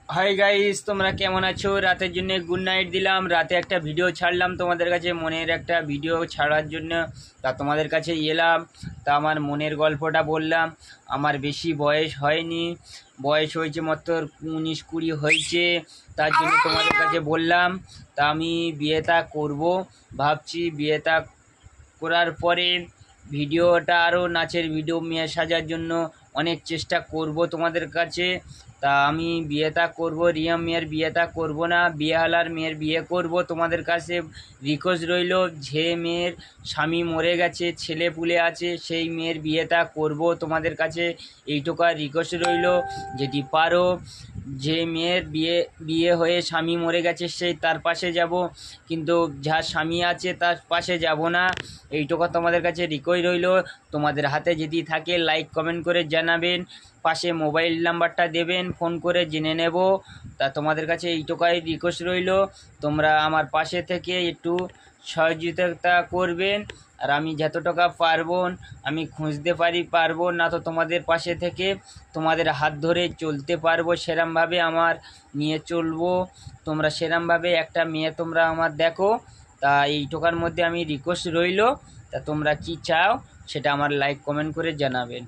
Hi guys, তোমরা কেমন আছো? রাতের জন্য গুড নাইট দিলাম। রাতে একটা ভিডিও ছাড়লাম তোমাদের কাছে, মনের একটা ভিডিও ছাড়ার জন্য। তা তোমাদের কাছে এলাম, তা আমার মনের গল্পটা বললাম। আমার বেশি বয়স হয়নি, বয়স হয়েছে মাত্র 19-20 হয়েছে। তার জন্য তোমাদের কাছে বললাম। তা আমি বিয়েটা করব ভাবছি। বিয়েটা করার পরে ভিডিওটা আরও নাচের ভিডিও মেয়ে সাজার জন্য অনেক চেষ্টা করব তোমাদের কাছে। তা আমি বিয়েটা করব, রিয়া মেয়ের বিয়েটা করব না, বিয়েহালার মেয়ের বিয়ে করব। তোমাদের কাছে রিকোয়েস্ট রইল, যে মেয়ের স্বামী মরে গেছে, ছেলে পুলে আছে, সেই মেয়ের বিয়েটা করব তোমাদের কাছে। এইটুকু রিকোয়েস্ট রইল, যদি পারো। যে মেয়ের বিয়ে বিয়ে হয়ে স্বামী মরে গেছে সেই তার পাশে যাব, কিন্তু যার স্বামী আছে তার পাশে যাব না। এইটুকু তোমাদের কাছে রিকোয়েস্ট রইল। তোমাদের হাতে যদি থাকে লাইক কমেন্ট করে জানাবেন, পাশে মোবাইল নাম্বারটা দেবেন, ফোন করে জেনে নেব। তা তোমাদের কাছে এইটুকুই রিকোয়েস্ট রইল, তোমরা আমার পাশে থেকে একটু সহযোগিতা করবেন। আর আমি যত টাকা পারবো আমি খুঁজতে পারবো না, তো তোমাদের পাশে থেকে তোমাদের হাত ধরে চলতে পারবো। সেরমভাবে আমার নিয়ে চলবো, তোমরা সেরমভাবে একটা মেয়ে তোমরা আমার দেখো। তা এইটুকার মধ্যে আমি রিকোয়েস্ট রইল। তা তোমরা কি চাও সেটা আমার লাইক কমেন্ট করে জানাবেন।